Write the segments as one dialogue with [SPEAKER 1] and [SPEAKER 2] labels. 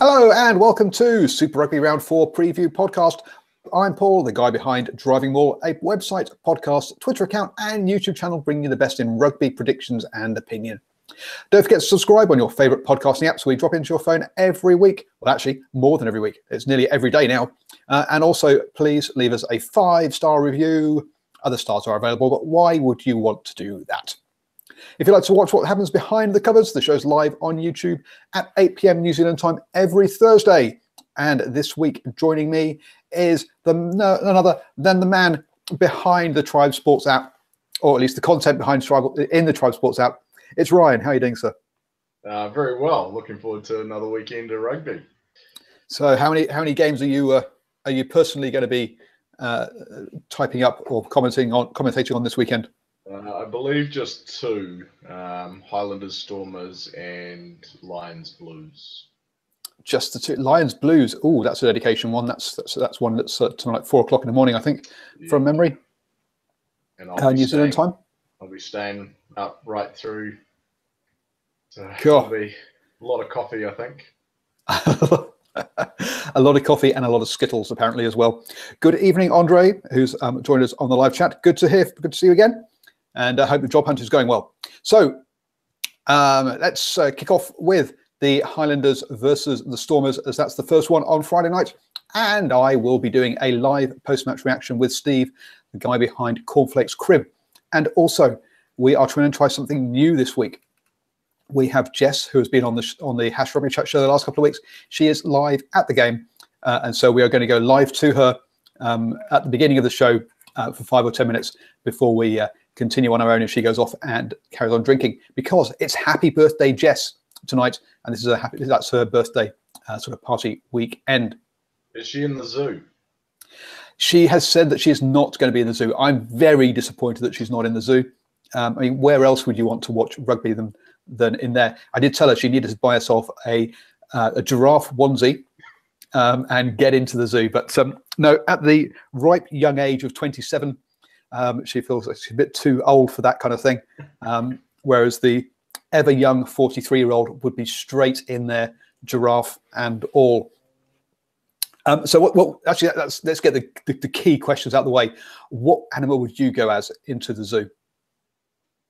[SPEAKER 1] Hello and welcome to Super Rugby Round 4 Preview Podcast. I'm Paul, the guy behind DrivingMaul, a website, podcast, Twitter account and YouTube channel bringing you the best in rugby predictions and opinion. Don't forget to subscribe on your favourite podcasting apps. We drop into your phone every week. Well, actually, more than every week. It's nearly every day now. And also, please leave us a 5-star review. Other stars are available, but why would you want to do that? If you'd like to watch what happens behind the covers, the show's live on YouTube at 8 p.m. New Zealand time every Thursday. And this week, joining me is none other than the man behind the Tribe Sports app, or at least the content behind in the Tribe Sports app. It's Ryan. How are you doing, sir?
[SPEAKER 2] Very well. Looking forward to another weekend of rugby.
[SPEAKER 1] So, how many games are you personally going to be typing up or commentating on this weekend?
[SPEAKER 2] I believe just 2, Highlanders Stormers and Lions Blues.
[SPEAKER 1] Just the 2 Lions Blues. Oh, that's a dedication one. That's one that's tonight at 4 o'clock in the morning, I think, from memory.
[SPEAKER 2] And
[SPEAKER 1] New Zealand time.
[SPEAKER 2] I'll be staying up right through. So
[SPEAKER 1] cool.
[SPEAKER 2] It'll be a lot of coffee, I think.
[SPEAKER 1] A lot of coffee and a lot of Skittles, apparently, as well. Good evening, Andre, who's joined us on the live chat. Good to see you again. And I hope the job hunt is going well. So let's kick off with the Highlanders versus the Stormers, as that's the first one on Friday night. And I will be doing a live post-match reaction with Steve, the guy behind Cornflakes Crib. And also, we are trying to try something new this week. We have Jess, who has been on the Hash Rugby Chat show the last couple of weeks. She is live at the game. And so we are going to go live to her at the beginning of the show for 5 or 10 minutes before we continue on our own, and she goes off and carries on drinking, because it's Happy Birthday Jess tonight, and that's her birthday sort of party weekend.
[SPEAKER 2] Is she in the zoo?
[SPEAKER 1] She has said that she is not going to be in the zoo. I'm very disappointed that she's not in the zoo. I mean, where else would you want to watch rugby than in there? I did tell her she needed to buy herself a giraffe onesie and get into the zoo, but no, at the ripe young age of 27, she feels like she's a bit too old for that kind of thing, whereas the ever young 43-year-old would be straight in there, giraffe and all. So, actually, let's get the key questions out of the way. What animal would you go as into the zoo?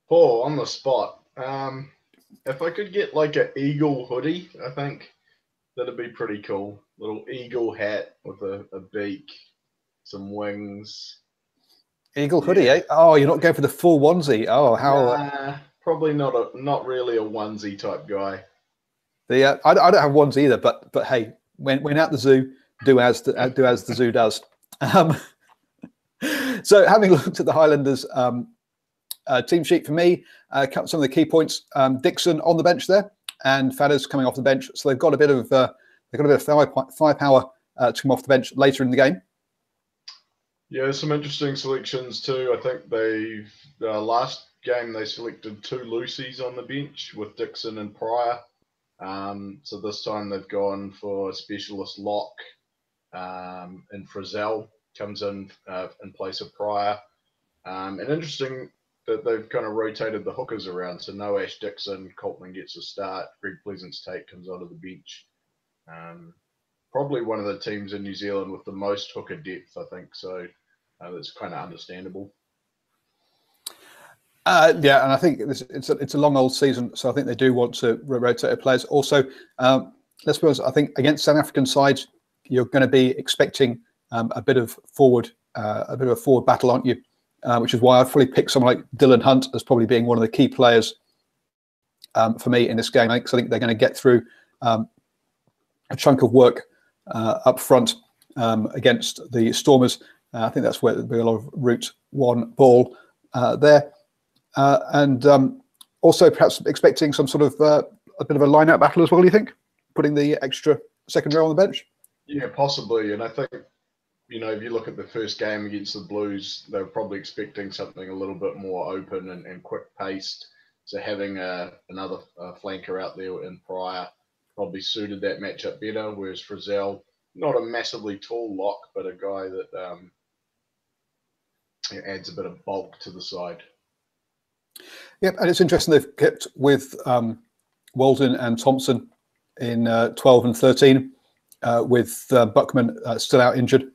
[SPEAKER 2] Paul, on the spot. If I could get like an eagle hoodie, I think that'd be pretty cool. Little eagle hat with a beak, some wings.
[SPEAKER 1] Eagle hoodie, eh? Oh, you're not going for the full onesie. Oh, how?
[SPEAKER 2] Nah, probably not really a onesie type guy.
[SPEAKER 1] I don't have ones either, but hey, when at the zoo, do as the zoo does. So, having looked at the Highlanders team sheet, for me, some of the key points: Dixon on the bench there, and Fadders coming off the bench. So they've got a bit of firepower to come off the bench later in the game.
[SPEAKER 2] Yeah, some interesting selections too. I think they've last game they selected 2 loosies on the bench with Dixon and Pryor. So this time they've gone for specialist lock, and Frizzell comes in place of Pryor. And interesting that they've kind of rotated the hookers around. So no Ash Dixon, Coltman gets a start. Greg Pleasance-Tate comes onto the bench. Probably one of the teams in New Zealand with the most hooker depth, I think. So that's kind of understandable.
[SPEAKER 1] Yeah, and I think it's a long old season, so I think they do want to rotate their players. Also, let's be honest, I think against South African sides, you're going to be expecting a bit of a forward battle, aren't you? Which is why I'd probably pick someone like Dylan Hunt as probably being one of the key players for me in this game. I think they're going to get through a chunk of work up front against the Stormers. I think that's where there'll be a lot of route one ball there. And also perhaps expecting some sort of a bit of a line-out battle as well, do you think? Putting the extra second row on the bench?
[SPEAKER 2] Yeah, possibly. And I think, if you look at the first game against the Blues, they were probably expecting something a little bit more open and quick-paced. So having another flanker out there in Pryor probably suited that matchup better, whereas Frizzell, not a massively tall lock, but a guy that adds a bit of bulk to the side.
[SPEAKER 1] Yep, and it's interesting they've kept with Walden and Thompson in 12 and 13, with Buckman still out injured.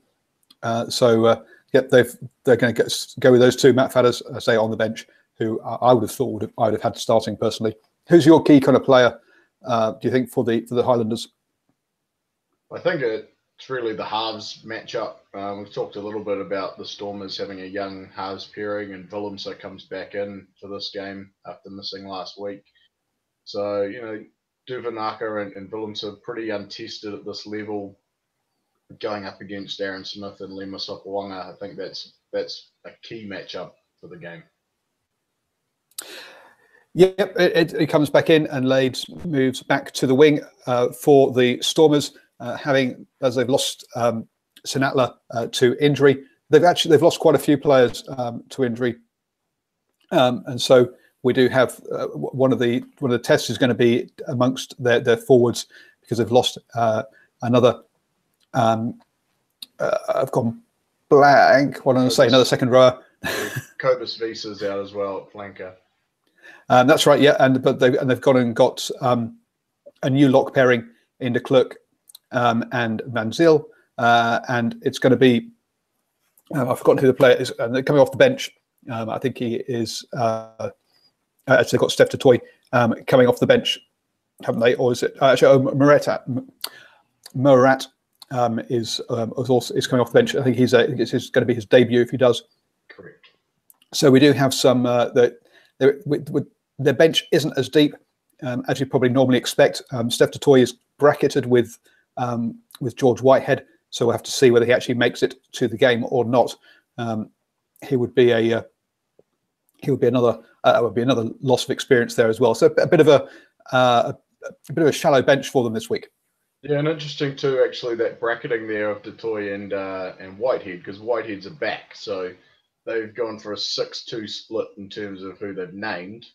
[SPEAKER 1] Yep, they're going to go with those two. Matt Fadders, say, on the bench, who I would have thought I would have had starting personally. Who's your key kind of player, do you think, for the Highlanders?
[SPEAKER 2] I think it's really the halves matchup. We've talked a little bit about the Stormers having a young halves pairing, and Willemse comes back in for this game after missing last week. So, you know, Duvanaka and Willemse are pretty untested at this level. Going up against Aaron Smith and Lema Sopawanga, I think that's a key matchup for the game.
[SPEAKER 1] Yep, it comes back in, and Lades moves back to the wing for the Stormers, having, as they've lost Sinatla to injury. They've lost quite a few players to injury, and so we do have one of the tests is going to be amongst their forwards, because they've lost another. I've gone blank. What am I going to say? Another second rower.
[SPEAKER 2] Cobus Visa's out as well at flanker.
[SPEAKER 1] That's right, yeah. But they've gone and got a new lock pairing in De Klerk and Van Zyl, and it's going to be I've forgotten who the player is. They're coming off the bench. I think he is actually they've got Steph Totoy coming off the bench, haven't they? Or is it actually Murat is coming off the bench. I think it's going to be his debut if he does.
[SPEAKER 2] Correct.
[SPEAKER 1] So we do have some their bench isn't as deep as you probably normally expect. Steph Totoy is bracketed with George Whitehead, so we'll have to see whether he actually makes it to the game or not. He would be another loss of experience there as well. So a bit of a shallow bench for them this week.
[SPEAKER 2] Yeah, and interesting too, actually, that bracketing there of Totoy and Whitehead, because Whitehead's a back, so they've gone for a 6-2 split in terms of who they've named.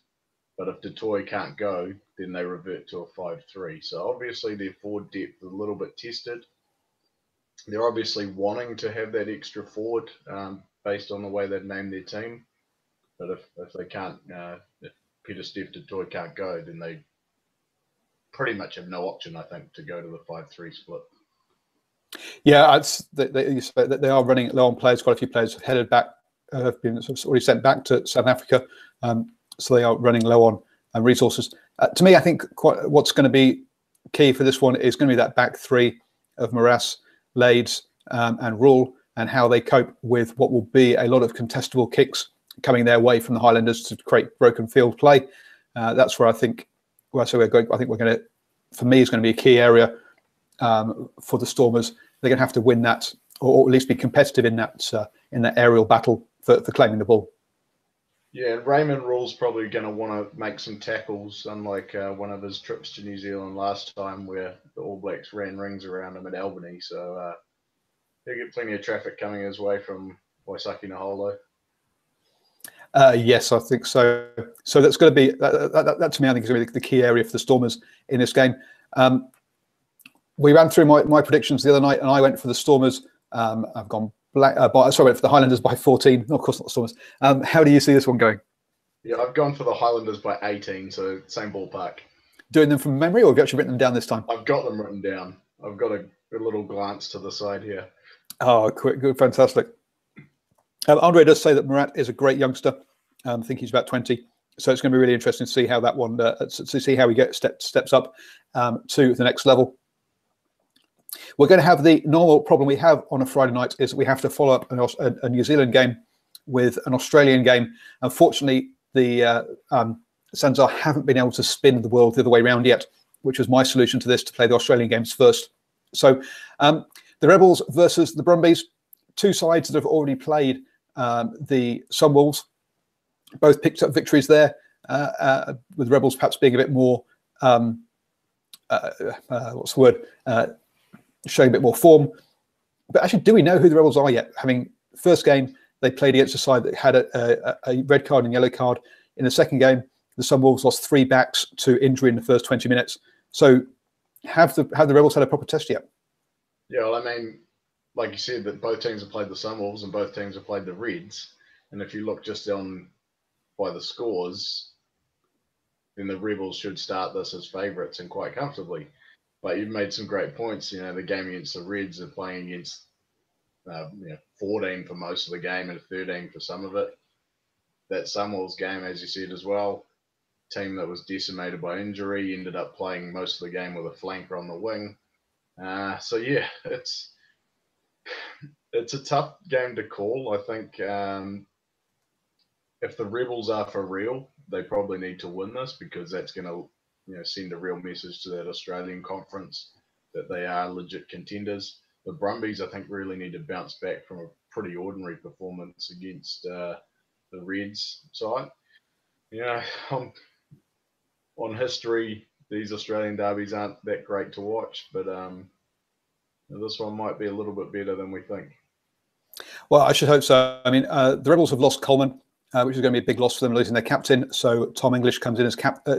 [SPEAKER 2] But if Totoy can't go, then they revert to a 5-3. So obviously their forward depth is a little bit tested. They're obviously wanting to have that extra forward based on the way they've named their team. But if they can't, if Peter Steph Totoy can't go, then they pretty much have no option, I think, to go to the 5-3 split.
[SPEAKER 1] Yeah, they are running low on players. Quite a few players have headed back, have been already sent back to South Africa. So they are running low on resources. To me, I think what's going to be key for this one is going to be that back three of Morass, Lades, and Rule, and how they cope with what will be a lot of contestable kicks coming their way from the Highlanders to create broken field play. That's where I think. Well, so we're going. I think we're going to. For me, is going to be a key area for the Stormers. They're going to have to win that, or at least be competitive in that aerial battle for claiming the ball.
[SPEAKER 2] Yeah, and Raymond Rule's probably going to want to make some tackles, unlike one of his trips to New Zealand last time, where the All Blacks ran rings around him at Albany. So he'll get plenty of traffic coming his way from Waisaki Naholo.
[SPEAKER 1] Yes, I think so. So that's going to be that to me. I think is going to be the key area for the Stormers in this game. We ran through my predictions the other night, and I went for the Stormers. I've gone black. I went for the Highlanders by 14. No, of course, not the Stormers. How do you see this one going?
[SPEAKER 2] Yeah, I've gone for the Highlanders by 18, so same ballpark. Doing
[SPEAKER 1] them from memory, or have you actually written them down this time?
[SPEAKER 2] I've got them written down. I've got a little glance to the side here.
[SPEAKER 1] Oh, good, fantastic. Andre does say that Murat is a great youngster. I think he's about 20. So it's going to be really interesting to see how that one, to see how he steps up to the next level. We're going to have the normal problem we have on a Friday night is we have to follow up a New Zealand game with an Australian game. Unfortunately, the Sanzar haven't been able to spin the world the other way around yet, which was my solution to this, to play the Australian games first. So the Rebels versus the Brumbies, two sides that have already played the Sunwolves, both picked up victories there, with the Rebels perhaps being a bit more, what's the word, showing a bit more form. But actually, do we know who the Rebels are yet? Having first game, they played against a side that had a red card and yellow card. In the second game, the Sunwolves lost 3 backs to injury in the first 20 minutes. So have the Rebels had a proper test yet?
[SPEAKER 2] Yeah, well, I mean, like you said, that both teams have played the Sunwolves and both teams have played the Reds. And if you look just on by the scores, then the Rebels should start this as favourites and quite comfortably. But you've made some great points. The game against the Reds are playing against 14 for most of the game and 13 for some of it. That Sunwolves game, as you said as well, team that was decimated by injury ended up playing most of the game with a flanker on the wing. So yeah, it's a tough game to call. I think if the Rebels are for real, they probably need to win this, because that's going to send a real message to that Australian conference that they are legit contenders. The Brumbies, I think, really need to bounce back from a pretty ordinary performance against the Reds side. On history, these Australian derbies aren't that great to watch, but this one might be a little bit better than we think.
[SPEAKER 1] Well, I should hope so. I mean, the Rebels have lost Coleman, which is going to be a big loss for them, losing their captain. So Tom English comes in as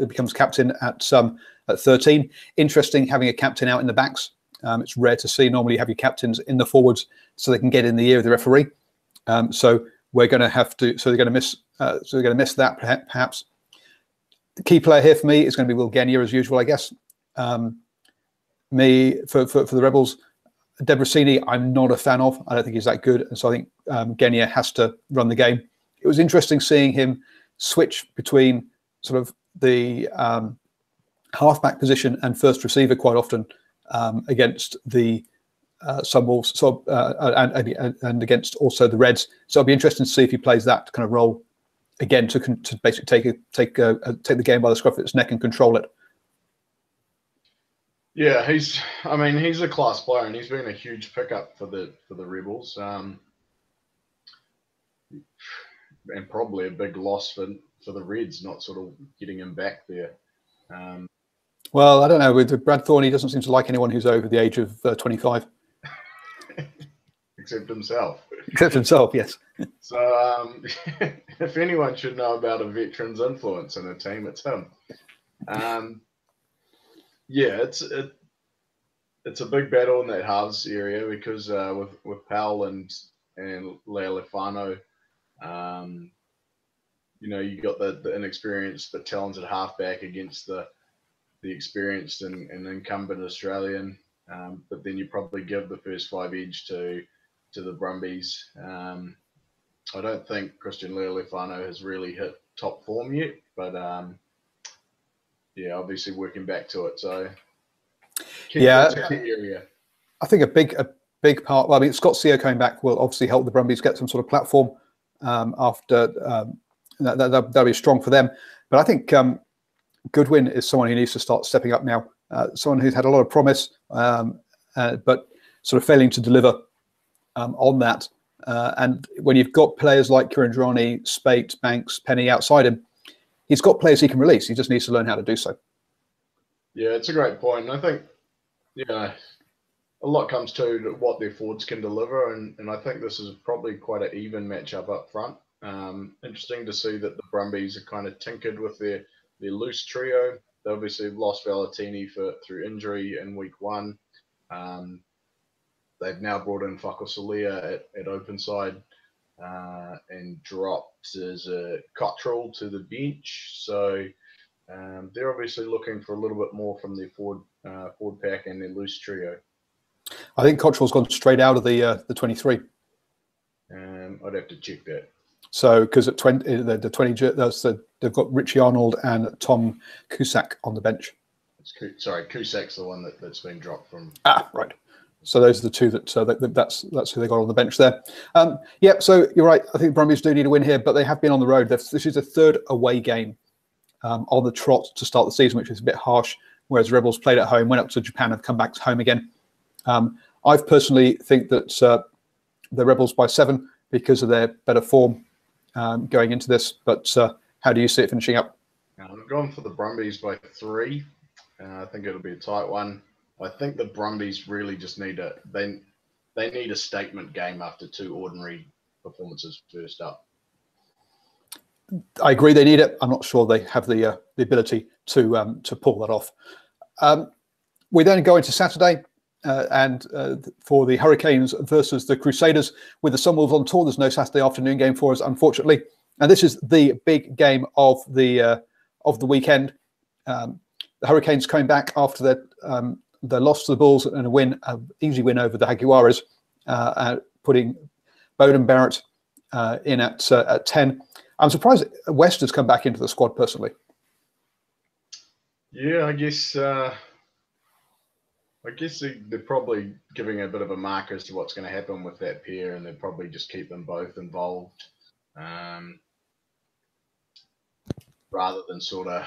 [SPEAKER 1] becomes captain at 13. Interesting having a captain out in the backs. It's rare to see. Normally, you have your captains in the forwards so they can get in the ear of the referee. So we're going to have to. So they're going to miss. So they're going to miss that perhaps. The key player here for me is going to be Will Genia, as usual, I guess. For the Rebels, Debrasini, I'm not a fan of. I don't think he's that good, and so I think Genia has to run the game. It was interesting seeing him switch between sort of the halfback position and first receiver quite often against the Sunwolves, and against also the Reds. So it'll be interesting to see if he plays that kind of role again to basically take the game by the scruff of its neck and control it.
[SPEAKER 2] Yeah, he's a class player, and he's been a huge pickup for the Rebels, and probably a big loss for the Reds, not sort of getting him back there.
[SPEAKER 1] Well, I don't know. With Brad Thorne, he doesn't seem to like anyone who's over the age of 25.
[SPEAKER 2] Except himself.
[SPEAKER 1] Except himself, yes.
[SPEAKER 2] So if anyone should know about a veteran's influence in a team, it's him. Yeah, it's a big battle in that halves area, because with Powell and Lealefano, you got the inexperienced but talented halfback against the experienced and incumbent Australian, but then you probably give the first 5 edge to the Brumbies. I don't think Christian Lealefano has really hit top form yet, but yeah, obviously working back to it. So
[SPEAKER 1] yeah,
[SPEAKER 2] area.
[SPEAKER 1] I think a big part. Well, I mean, Scott Seo coming back will obviously help the Brumbies get some sort of platform after that'll be strong for them. But I think Goodwin is someone who needs to start stepping up now. Someone who's had a lot of promise, but sort of failing to deliver on that. And when you've got players like Kirandrani, Spate, Banks, Penny outside him, he's got players he can release. He just needs to learn how to do so. Yeah,
[SPEAKER 2] it's a great point. And I think, a lot comes to what their forwards can deliver. And I think this is probably quite an even matchup up front. Interesting to see that the Brumbies are kind of tinkered with their loose trio. They obviously lost Valentini through injury in week 1. They've now brought in Whakasalia at open side and dropped as a Cottrell to the bench. So they're obviously looking for a little bit more from their forward pack and their loose trio.
[SPEAKER 1] I think Cottrell's gone straight out of the 23.
[SPEAKER 2] I'd have to check that.
[SPEAKER 1] So because at 20, the 20, they've got Richie Arnold and Tom Cusack on the bench.
[SPEAKER 2] Cusack's the one that's been dropped from.
[SPEAKER 1] Right. So those are the two that's who they got on the bench there. Yeah, so you're right. I think the Brumbies do need a win here, but they have been on the road. This is the 3rd away game on the trot to start the season, which is a bit harsh. Whereas Rebels played at home, went up to Japan, and come back home again. I personally think that the Rebels by 7 because of their better form going into this. But how do you see it finishing up?
[SPEAKER 2] I'm going for the Brumbies by 3. I think it'll be a tight one. I think the Brumbies really just need they need a statement game after 2 ordinary performances first up.
[SPEAKER 1] I agree, they need it. I'm not sure they have the ability to pull that off. We then go into Saturday and for the Hurricanes versus the Crusaders with the Sunwolves on tour. There's no Saturday afternoon game for us, unfortunately, and this is the big game of the weekend. The Hurricanes coming back after their the loss to the Bulls and a win, easy win over the Jaguares, putting Bowden Barrett in at 10. I'm surprised West has come back into the squad personally.
[SPEAKER 2] Yeah, I guess they're probably giving a bit of a marker as to what's going to happen with that pair, and they'll probably just keep them both involved, rather than sort of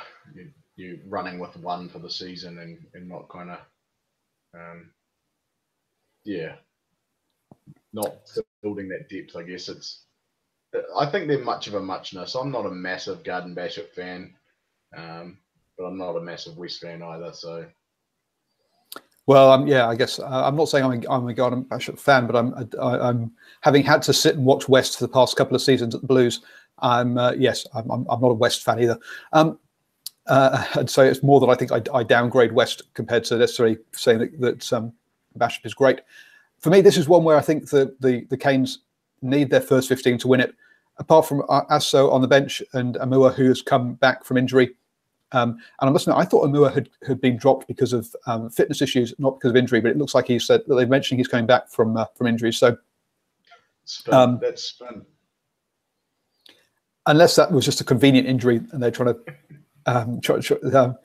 [SPEAKER 2] you running with one for the season and not kind of, not building that depth. I guess I think they're much of a muchness. I'm not a massive Garden Bishop fan, but I'm not a massive West fan either. So,
[SPEAKER 1] well, yeah, I guess I'm not saying I'm a Garden Bishop fan, but I'm having had to sit and watch West for the past couple of seasons at the Blues. Yes, I'm not a West fan either. And so it's more that I think I downgrade West compared to necessarily saying that Bishop is great. For me, this is one where I think the Canes need their first 15 to win it. Apart from Asso on the bench and Amua, who has come back from injury. And I must admit, I thought Amua had been dropped because of fitness issues, not because of injury, but it looks like he said that they're mentioning he's coming back from injury. So
[SPEAKER 2] that's fun.
[SPEAKER 1] Unless that was just a convenient injury and they're trying to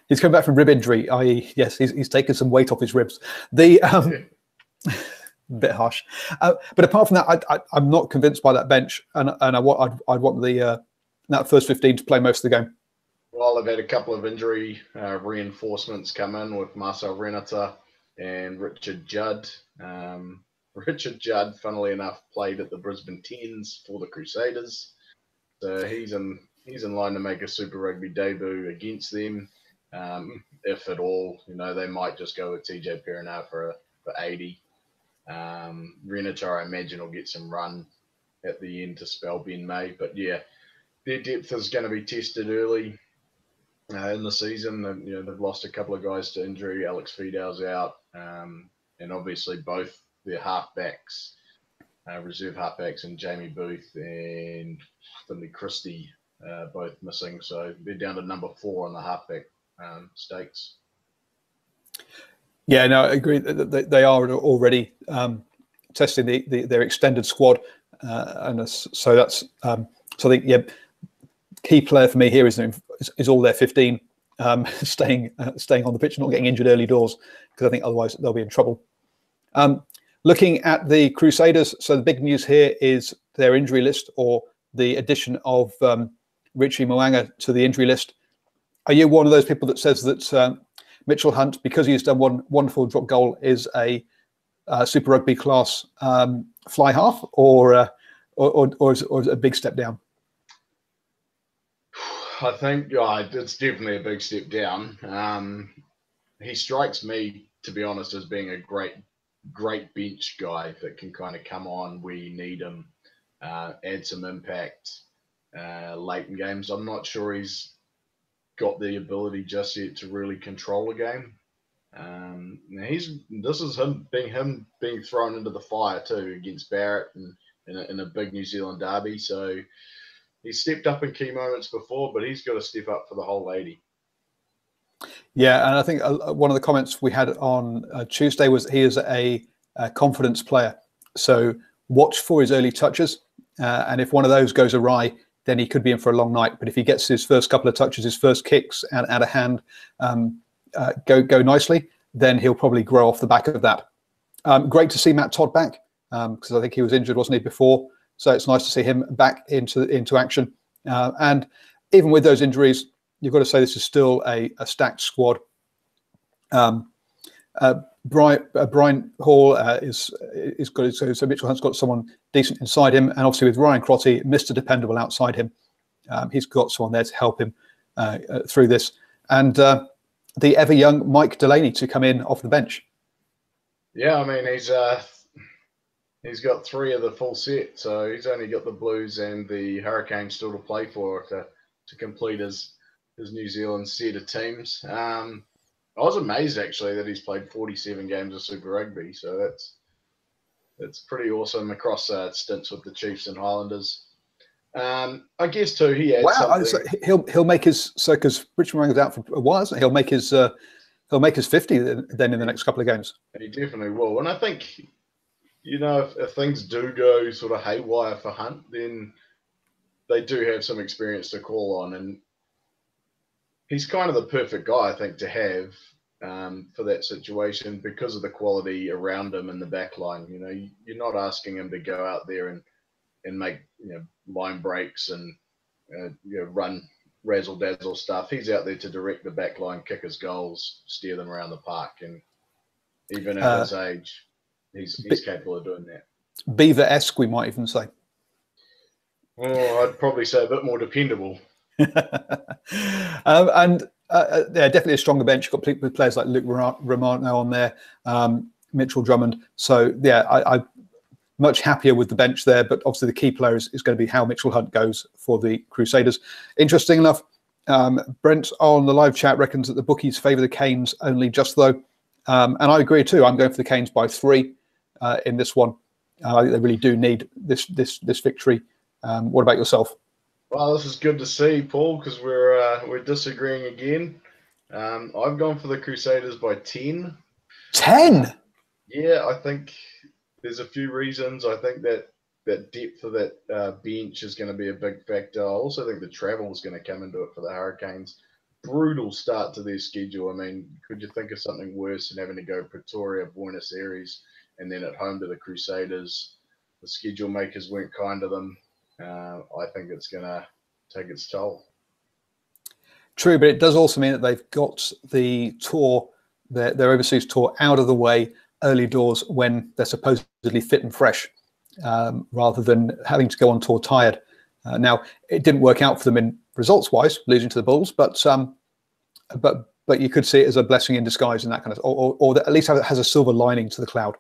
[SPEAKER 1] he's come back from rib injury, i.e., yes, he's taken some weight off his ribs. Bit harsh, but apart from that, I'm not convinced by that bench, and I'd want that first 15 to play most of the game.
[SPEAKER 2] Well, they've had a couple of injury reinforcements come in with Marcel Renata and Richard Judd. Richard Judd, funnily enough, played at the Brisbane Tens for the Crusaders, so he's in line to make a Super Rugby debut against them. If at all, they might just go with TJ Perina for 80. Renata, I imagine, will get some run at the end to spell Ben May. But yeah, their depth is going to be tested early in the season. And, they've lost a couple of guys to injury. Alex Fidau's out, and obviously both their halfbacks, reserve halfbacks, and Jamie Booth and Finley Christie, both missing. So they're down to number 4 on the halfback stakes.
[SPEAKER 1] Yeah, no, I agree. They are already testing their extended squad, and so that's so I think key player for me here is all their 15 staying on the pitch, not getting injured early doors, because I think otherwise they'll be in trouble. Looking at the Crusaders, so the big news here is their injury list, or the addition of Richie Mo'unga to the injury list. Are you one of those people that says that Mitchell Hunt, because he's done one wonderful drop goal, is a Super Rugby class fly half, or is it a big step down?
[SPEAKER 2] I think it's definitely a big step down. He strikes me, to be honest, as being a great bench guy that can kind of come on where you need him, add some impact late in games. I'm not sure he's got the ability just yet to really control a game. This is him being thrown into the fire too against Barrett and in a big New Zealand derby. So he's stepped up in key moments before, but he's got to step up for the whole 80.
[SPEAKER 1] Yeah, and I think one of the comments we had on Tuesday was he is a confidence player. So watch for his early touches, and if one of those goes awry, then he could be in for a long night. But if he gets his first couple of touches, his first kicks out of hand go nicely, then he'll probably grow off the back of that. Great to see Matt Todd back, because I think he was injured, wasn't he, before? So it's nice to see him back into action. And even with those injuries, you've got to say this is still a stacked squad. Brian Hall is good. So Mitchell Hunt's got someone decent inside him, and obviously with Ryan Crotty, Mr. Dependable outside him, he's got someone there to help him through this. And the ever young Mike Delaney to come in off the bench.
[SPEAKER 2] Yeah, I mean he's got 3 of the full set, so he's only got the Blues and the Hurricanes still to play for to complete his New Zealand set of teams. I was amazed actually that he's played 47 games of Super Rugby, so that's pretty awesome across stints with the Chiefs and Highlanders. I guess too he adds something.
[SPEAKER 1] So he'll make his, because Richard Mo'unga's out for a while, isn't he? He'll make his He'll make his 50 then in the next couple of games.
[SPEAKER 2] He definitely will. And I think, if things do go sort of haywire for Hunt, then they do have some experience to call on. And he's kind of the perfect guy, I think, to have for that situation because of the quality around him in the back line. You're not asking him to go out there and make line breaks and run razzle dazzle stuff. He's out there to direct the back line, kick his goals, steer them around the park, and even at his age, he's capable of doing that.
[SPEAKER 1] Beaver-esque, we might even say.
[SPEAKER 2] Oh, I'd probably say a bit more dependable.
[SPEAKER 1] Definitely a stronger bench. You've got with players like Luke Romano on there, Mitchell Drummond. So yeah, I'm much happier with the bench there. But obviously, the key player is going to be how Mitchell Hunt goes for the Crusaders. Interesting enough, Brent on the live chat reckons that the bookies favour the Canes only just though, and I agree too. I'm going for the Canes by 3 in this one. I think they really do need this victory. What about yourself?
[SPEAKER 2] Well, this is good to see, Paul, because we're disagreeing again. I've gone for the Crusaders by 10.
[SPEAKER 1] 10?
[SPEAKER 2] Yeah, I think there's a few reasons. I think that depth of that bench is going to be a big factor. I also think the travel is going to come into it for the Hurricanes. Brutal start to their schedule. I mean, could you think of something worse than having to go Pretoria, Buenos Aires, and then at home to the Crusaders? The schedule makers weren't kind to them. I think it's going to take its toll.
[SPEAKER 1] True, but it does also mean that they've got the tour, their overseas tour, out of the way early doors when they're supposedly fit and fresh, rather than having to go on tour tired. Now, it didn't work out for them in results-wise, losing to the Bulls, but you could see it as a blessing in disguise and that kind of, or at least it has a silver lining to the cloud.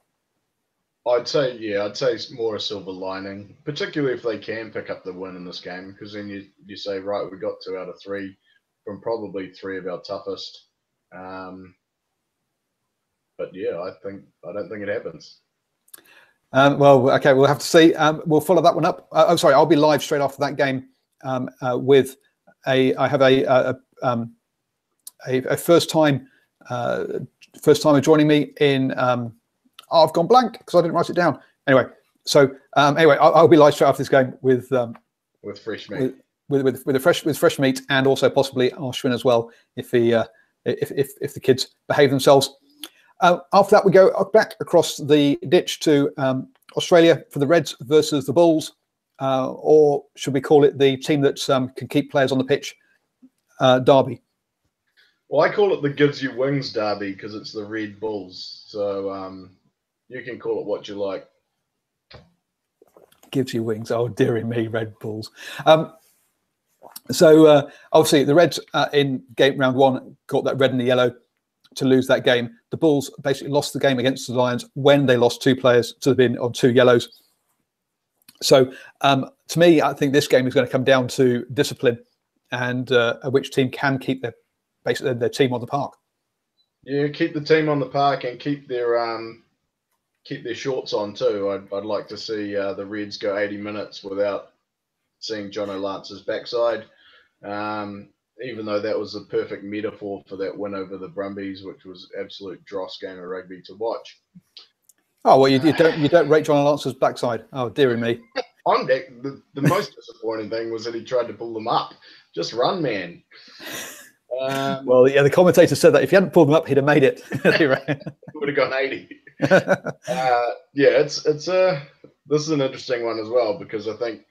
[SPEAKER 2] I'd say it's more a silver lining, particularly if they can pick up the win in this game, because then you say, right, we got 2 out of 3 from probably 3 of our toughest. But yeah, I don't think it happens.
[SPEAKER 1] Well, okay, we'll have to see. We'll follow that one up. I'll be live straight after that game with I have a first timer joining me in. I've gone blank because I didn't write it down. Anyway, I'll be live straight after this game with
[SPEAKER 2] fresh meat,
[SPEAKER 1] with fresh meat, and also possibly Ashwin as well if the kids behave themselves. After that, we go back across the ditch to Australia for the Reds versus the Bulls, or should we call it the team that can keep players on the pitch, derby.
[SPEAKER 2] Well, I call it the gives you wings derby because it's the Red Bulls. So you can call it what you like.
[SPEAKER 1] Gives you wings. Oh, dearie me, Red Bulls. So obviously the Reds in game round 1 got that red and the yellow to lose that game. The Bulls basically lost the game against the Lions when they lost 2 players to the bin on 2 yellows. So to me, I think this game is going to come down to discipline and which team can keep their team on the park.
[SPEAKER 2] Yeah, keep the team on the park and keep their shorts on too. I'd like to see the Reds go 80 minutes without seeing John O'Lance's backside. Even though that was a perfect metaphor for that win over the Brumbies, which was absolute dross game of rugby to watch.
[SPEAKER 1] Oh well, you don't rate John O'Lance's backside. Oh dearie me.
[SPEAKER 2] The most disappointing thing was that he tried to pull them up. Just run, man.
[SPEAKER 1] Well, yeah, the commentator said that if he hadn't pulled them up, he'd have made it.
[SPEAKER 2] He would have gone 80. This is an interesting one as well because I think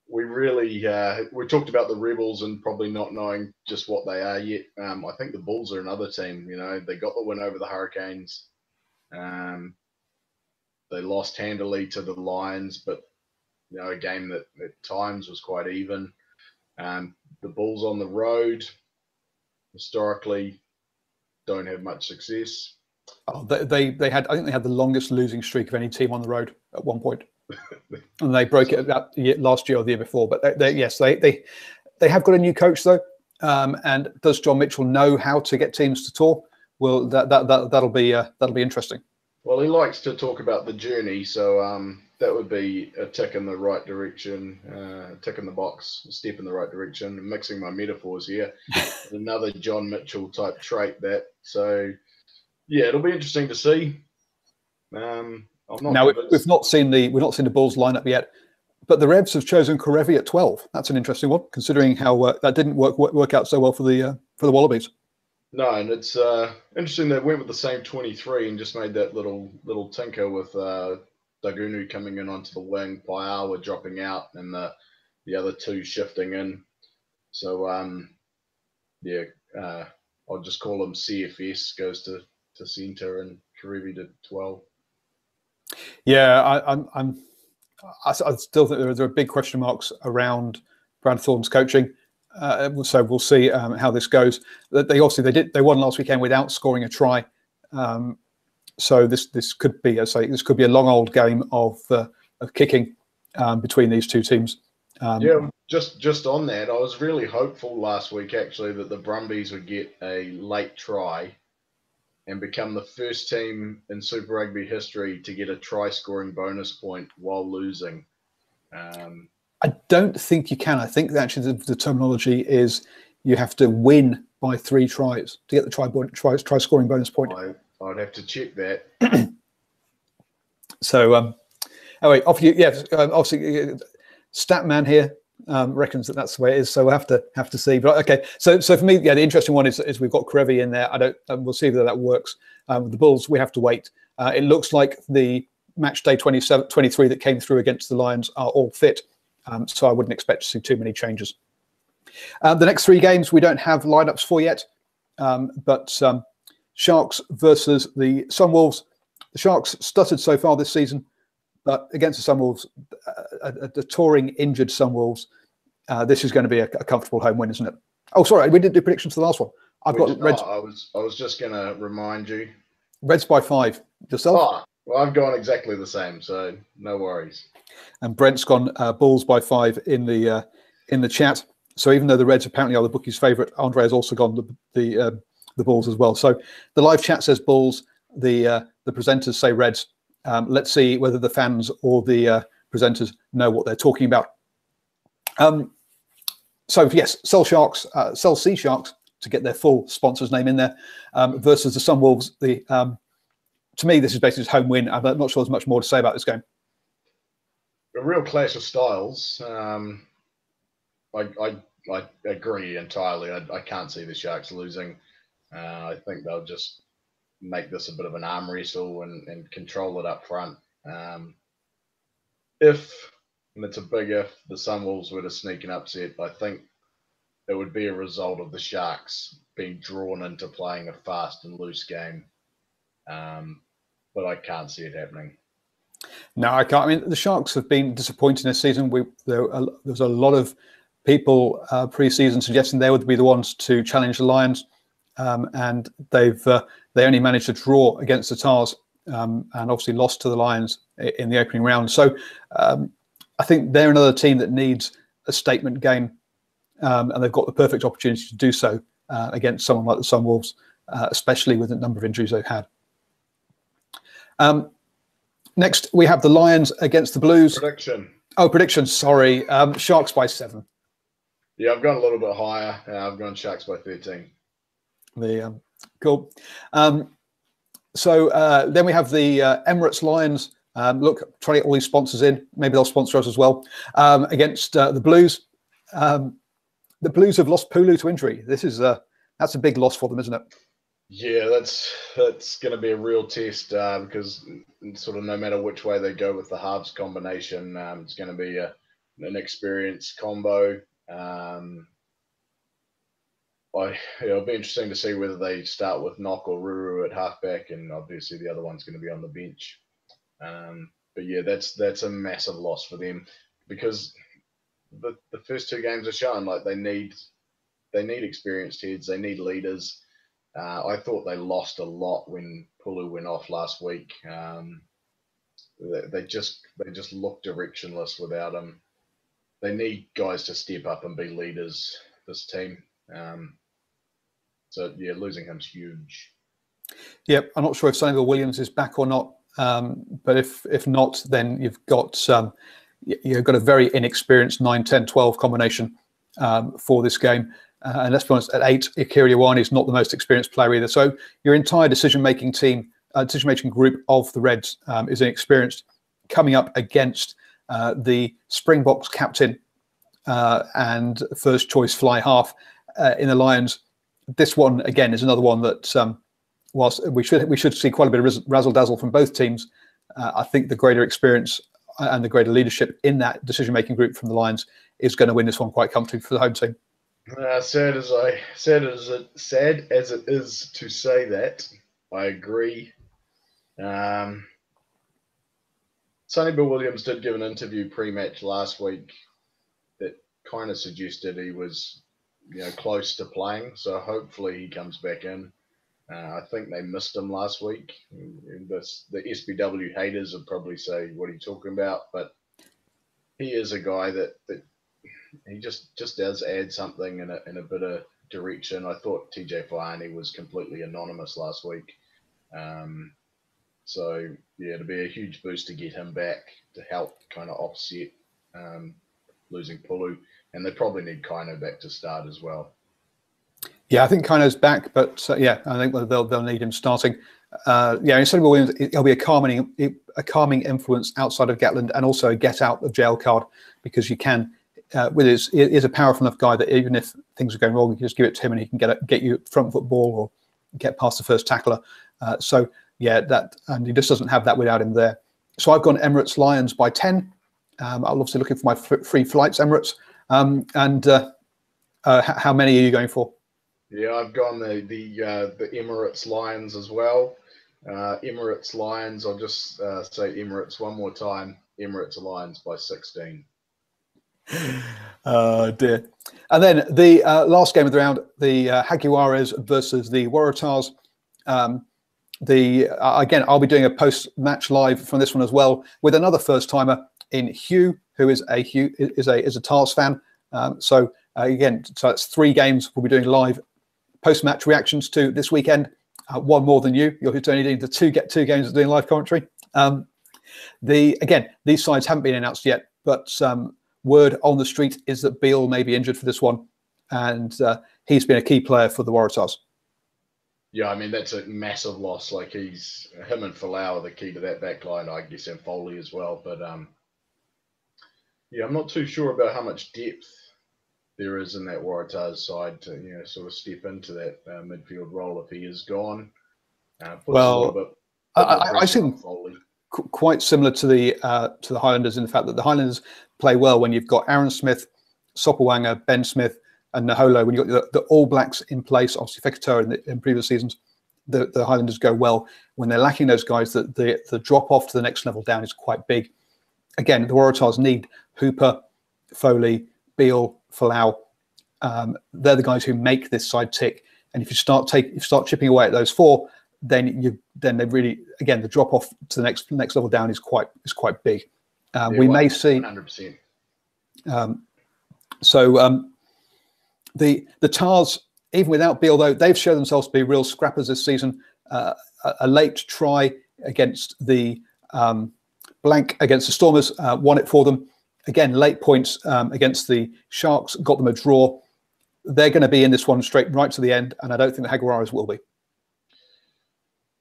[SPEAKER 2] we really we talked about the Rebels and probably not knowing just what they are yet. I think the Bulls are another team. They got the win over the Hurricanes. They lost handily to the Lions, but a game that at times was quite even. The Bulls on the road historically don't have much success. Oh,
[SPEAKER 1] they had, I think they had the longest losing streak of any team on the road at one point, and they broke it about last year or the year before. But they have got a new coach though, and does John Mitchell know how to get teams to tour? Well, that'll be interesting.
[SPEAKER 2] Well, he likes to talk about the journey, so that would be a tick in the right direction, tick in the box, a step in the right direction. I'm mixing my metaphors here. Another John Mitchell type trait that. So yeah, it'll be interesting to see. I'm not
[SPEAKER 1] Now
[SPEAKER 2] convinced.
[SPEAKER 1] we've not seen the Bulls lineup yet, but the Revs have chosen Karevi at 12. That's an interesting one, considering how that didn't work out so well for the Wallabies.
[SPEAKER 2] No, and it's interesting they went with the same 23 and just made that little tinker with Dagunu coming in onto the wing, Paiawa dropping out, and the other two shifting in. So yeah, I'll just call him CFS goes to centre and Karevi to 12.
[SPEAKER 1] Yeah, I still think there are big question marks around Brad Thorne's coaching. So we'll see how this goes. They won last weekend without scoring a try. So this could be, this could be a long old game of kicking between these two teams.
[SPEAKER 2] Yeah, just on that, I was really hopeful last week actually that the Brumbies would get a late try and become the first team in Super Rugby history to get a try scoring bonus point while losing.
[SPEAKER 1] I don't think you can. I think that actually the terminology is you have to win by 3 tries to get the try scoring bonus point.
[SPEAKER 2] I'd have to check that.
[SPEAKER 1] So, anyway, obviously, Statman here reckons that's the way it is. So we'll have to see. But okay, so for me, yeah, the interesting one is we've got Karevi in there. We'll see whether that works. With the Bulls, we have to wait. It looks like the match day 23 that came through against the Lions are all fit. So I wouldn't expect to see too many changes. The next 3 games we don't have lineups for yet, but Sharks versus the Sunwolves. The Sharks stuttered so far this season, but against the Sunwolves, the touring injured Sunwolves, this is going to be a comfortable home win, isn't it? Oh, sorry, we didn't do predictions for the last one. I've got Reds.
[SPEAKER 2] I was just going to remind you.
[SPEAKER 1] Reds by 5. Yourself?
[SPEAKER 2] Oh, well, I've gone exactly the same, so no worries.
[SPEAKER 1] And Brent's gone Bulls by 5 in the chat. So even though the Reds apparently are the bookies' favourite, Andre has also gone the Bulls as well. So the live chat says Bulls. The presenters say Reds. Let's see whether the fans or the presenters know what they're talking about. So yes, sell Sea Sharks to get their full sponsor's name in there versus the Sunwolves. To me, this is basically just home win. I'm not sure there's much more to say about this game.
[SPEAKER 2] A real clash of styles. I agree entirely. I can't see the Sharks losing. I think they'll just make this a bit of an arm wrestle and control it up front. If, and it's a big if, the Sunwolves were to sneak an upset, I think it would be a result of the Sharks being drawn into playing a fast and loose game. But I can't see it happening.
[SPEAKER 1] No, I can't. I mean, the Sharks have been disappointing this season. There's a lot of people pre-season suggesting they would be the ones to challenge the Lions, and they only managed to draw against the Tars and obviously lost to the Lions in the opening round. So I think they're another team that needs a statement game, and they've got the perfect opportunity to do so against someone like the Sunwolves, especially with the number of injuries they've had. Next, we have the Lions against the Blues. Prediction. Sorry. Sharks by 7.
[SPEAKER 2] Yeah, I've gone a little bit higher. I've gone Sharks by 13.
[SPEAKER 1] Cool. So then we have the Emirates Lions. Look, trying to get all these sponsors in. Maybe they'll sponsor us as well. Against the Blues. The Blues have lost Pulu to injury. That's a big loss for them, isn't it?
[SPEAKER 2] Yeah, that's going to be a real test because sort of no matter which way they go with the halves combination, it's going to be an experienced combo. It'll be interesting to see whether they start with Nock or Ruru at halfback, and obviously the other one's going to be on the bench. But yeah, that's a massive loss for them because the first 2 games are showing like they need experienced heads, they need leaders. I thought they lost a lot when Pulu went off last week. They just look directionless without him. They need guys to step up and be leaders. This team. So yeah, losing him's huge.
[SPEAKER 1] Yep, I'm not sure if Sunnyville Williams is back or not, but if not, then you've got a very inexperienced 9, 10, 12 combination for this game. And let's be honest, at 8, Ikiri Iwani is not the most experienced player either. So your entire decision-making group of the Reds is inexperienced, coming up against the Springboks captain and first choice fly half in the Lions. This one again is another one that, whilst we should see quite a bit of razzle dazzle from both teams, I think the greater experience and the greater leadership in that decision-making group from the Lions is going to win this one quite comfortably for the home team.
[SPEAKER 2] Sad as it is to say that, I agree. Sonny Bill Williams did give an interview pre-match last week that kind of suggested he was, close to playing. So hopefully he comes back in. I think they missed him last week. The SBW haters would probably say, "What are you talking about?" But he is a guy that he just does add something in a bit of direction. I thought TJ Faiani was completely anonymous last week. So, yeah, it'll be a huge boost to get him back to help kind of offset losing Pulu. And they probably need Kaino back to start as well.
[SPEAKER 1] Yeah, I think Kaino's back, but I think they'll need him starting. Instead of Williams, it'll be a calming influence outside of Gatland, and also a get out of jail card, because you can, it is a powerful enough guy that even if things are going wrong, you can just give it to him and he can get you front foot ball or get past the first tackler. And he just doesn't have that without him there. So I've gone Emirates Lions by 10. I'm obviously looking for my free flights, Emirates. How many are you going for?
[SPEAKER 2] Yeah, I've gone the Emirates Lions as well. Emirates Lions, I'll just say Emirates one more time. Emirates Lions by 16.
[SPEAKER 1] Oh, dear. And then the last game of the round, the Jaguares versus the Waratahs. Again, I'll be doing a post-match live from this one as well with another first-timer in Hugh, who is a Tars fan. So that's 3 games we'll be doing live post-match reactions to this weekend. One more than you. You're only doing the two games of doing live commentary. These sides haven't been announced yet, but word on the street is that Beale may be injured for this one, and he's been a key player for the Waratahs.
[SPEAKER 2] Yeah, I mean, that's a massive loss. Like, him and Folau are the key to that back line, I guess, and Foley as well. But, I'm not too sure about how much depth there is in that Waratahs side to, sort of step into that midfield role if he is gone.
[SPEAKER 1] I think quite similar to the Highlanders in the fact that the Highlanders play well when you've got Aaron Smith, Sopawanga, Ben Smith, and Naholo. When you've got the All Blacks in place, obviously Fekitoa in previous seasons, the Highlanders go well. When they're lacking those guys, the drop off to the next level down is quite big. Again, the Waratahs need Hooper, Foley, Beale, Folau. They're the guys who make this side tick. And if you start chipping away at those 4, then they really, again, the drop off to the next level down is quite big. We may see
[SPEAKER 2] 100%.
[SPEAKER 1] The Tars, even without Beale, though, they've shown themselves to be real scrappers this season. A late try against the blank against the Stormers won it for them. Again, late points against the Sharks got them a draw. They're going to be in this one right to the end, and I don't think the Jaguares will be.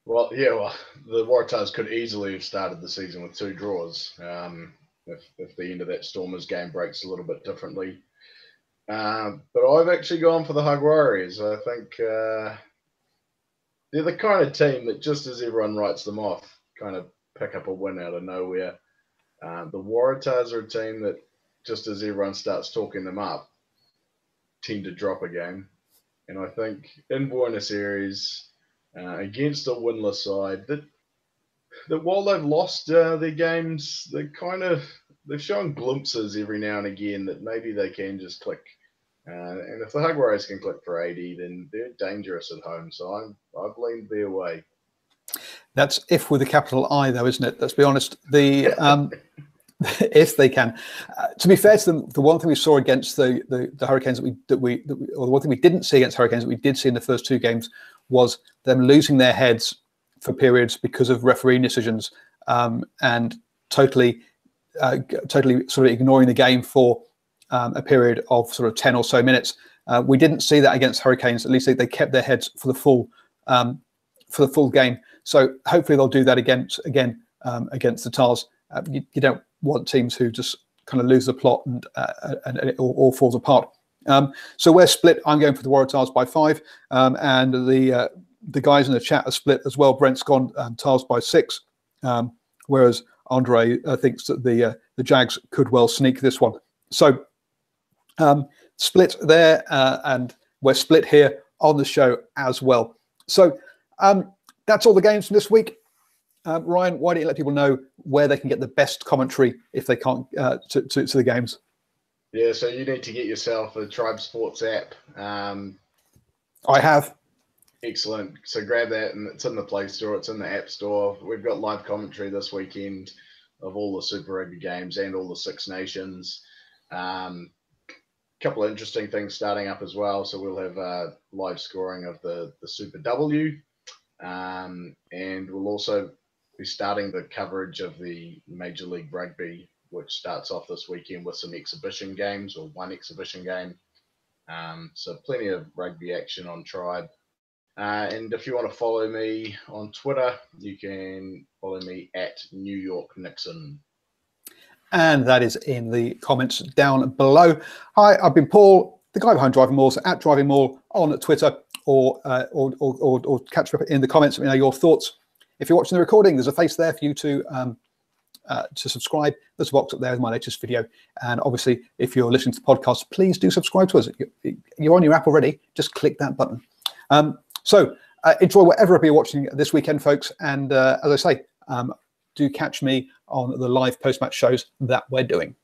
[SPEAKER 2] Well, the Waratahs could easily have started the season with 2 draws if the end of that Stormers game breaks a little bit differently. But I've actually gone for the Jaguares. I think they're the kind of team that just as everyone writes them off, kind of pick up a win out of nowhere. The Waratahs are a team that just as everyone starts talking them up, tend to drop a game. And I think in Buenos Aires, against a winless side, that while they've lost their games, they've shown glimpses every now and again that maybe they can just click. And if the Jaguares can click for 80, then they're dangerous at home. So I've leaned their way.
[SPEAKER 1] That's if with a capital I, though, isn't it? Let's be honest. If they can. To be fair to them, the one thing we saw against the Hurricanes or the one thing we didn't see against Hurricanes that we did see in the first 2 games was them losing their heads for periods because of refereeing decisions, and totally sort of ignoring the game for a period of sort of 10 or so minutes. We didn't see that against Hurricanes. At least they kept their heads for the full game. So hopefully they'll do that again against the Tars. You don't want teams who just kind of lose the plot and it all falls apart. So we're split. I'm going for the Waratahs by 5, and the guys in the chat are split as well. Brent's gone Tars by 6, whereas Andre thinks that the Jags could well sneak this one. So split there, and we're split here on the show as well. So that's all the games from this week. Ryan, why don't you let people know where they can get the best commentary if they can't to the games?
[SPEAKER 2] Yeah, so you need to get yourself a Tribe Sports app.
[SPEAKER 1] I have.
[SPEAKER 2] Excellent. So grab that, and it's in the Play Store. It's in the App Store. We've got live commentary this weekend of all the Super Rugby games and all the Six Nations. Couple of interesting things starting up as well. So we'll have live scoring of the Super W, and we'll also be starting the coverage of the Major League Rugby, which starts off this weekend with some exhibition games, or one exhibition game. So plenty of rugby action on Tribe. And if you want to follow me on Twitter, you can follow me at New York Nixon.
[SPEAKER 1] And that is in the comments down below. Hi, I've been Paul, the guy behind DrivingMaul, so at DrivingMaul on Twitter, or catch up in the comments. Let me know your thoughts. If you're watching the recording, there's a face there for you to subscribe. There's a box up there with my latest video. And obviously, if you're listening to the podcast, please do subscribe to us. You're on your app already. Just click that button. So enjoy whatever you're watching this weekend, folks. And as I say, do catch me on the live post-match shows that we're doing.